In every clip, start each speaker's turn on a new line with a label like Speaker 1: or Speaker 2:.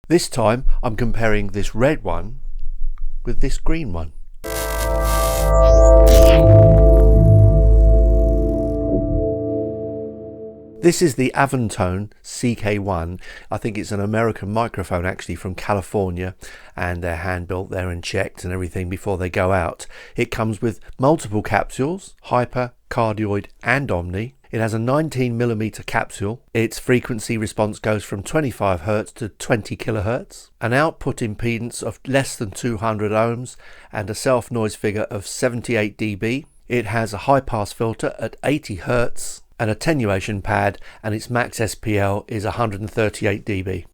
Speaker 1: This time I'm comparing this red one with this green one. This is the Avantone CK1. I think it's an American microphone actually from California, and they're hand built there and checked and everything before they go out. It comes with multiple capsules, hyper, cardioid and omni. It has a 19mm capsule. Its frequency response goes from 25 Hz to 20 kHz, an output impedance of less than 200 ohms and a self noise figure of 78 dB. It has a high pass filter at 80 Hz, an attenuation pad, and its max SPL is 138 dB.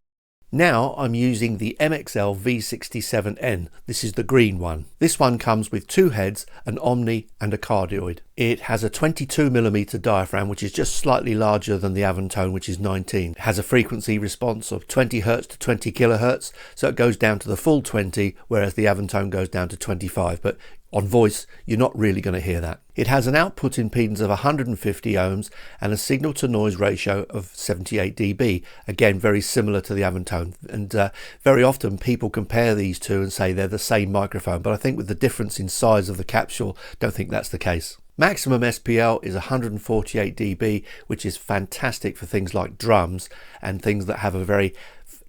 Speaker 1: Now I'm using the MXL V67N. This is the green one. This one comes with two heads, an omni and a cardioid. It has a 22mm diaphragm, which is just slightly larger than the Avantone, which is 19. It has a frequency response of 20 Hz to 20 kHz, so it goes down to the full 20, whereas the Avantone goes down to 25. But on voice, you're not really going to hear that. It has an output impedance of 150 ohms and a signal to noise ratio of 78 dB. Again, very similar to the Avantone. And very often people compare these two and say they're the same microphone, but I think with the difference in size of the capsule, don't think that's the case. Maximum SPL is 148 dB, which is fantastic for things like drums and things that have a very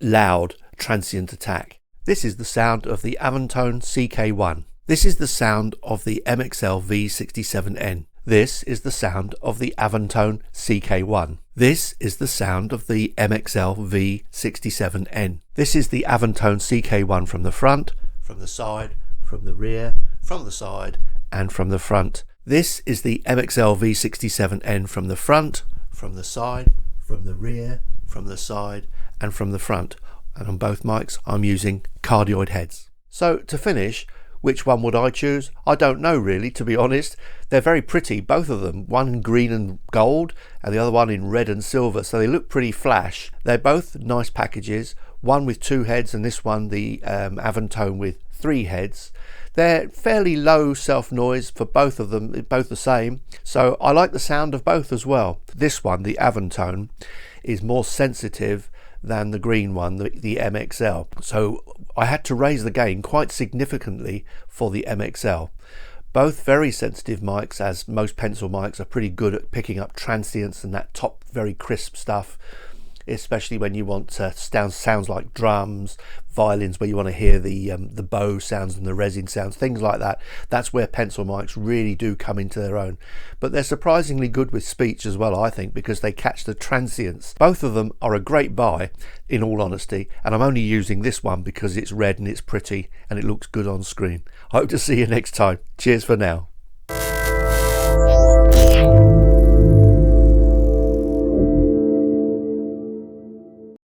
Speaker 1: loud transient attack. This is the sound of the Avantone CK1. This is the sound of the MXL V67N. This is the sound of the Avantone CK1. This is the sound of the MXL V67N. This is the Avantone CK1 from the front, from the side, from the rear, from the side, and from the front. This is the MXL V67N from the front, from the side, from the rear, from the side, and from the front. And on both mics, I'm using cardioid heads. So to finish, which one would I choose? I don't know really, to be honest. They're very pretty, both of them. One in green and gold and the other one in red and silver, so they look pretty flash. They're both nice packages, one with two heads and this one, the Avantone, with three heads. They're fairly low self noise for both of them, both the same, so I like the sound of both as well. This one, the Avantone, is more sensitive than the green one, the MXL. So I had to raise the gain quite significantly for the MXL. Both very sensitive mics, as most pencil mics are pretty good at picking up transients and that top very crisp stuff, especially when you want sounds like drums, violins, where you want to hear the bow sounds and the resin sounds, things like that. That's where pencil mics really do come into their own. But they're surprisingly good with speech as well, I think, because they catch the transients. Both of them are a great buy, in all honesty, and I'm only using this one because it's red and it's pretty and it looks good on screen. I hope to see you next time. Cheers for now.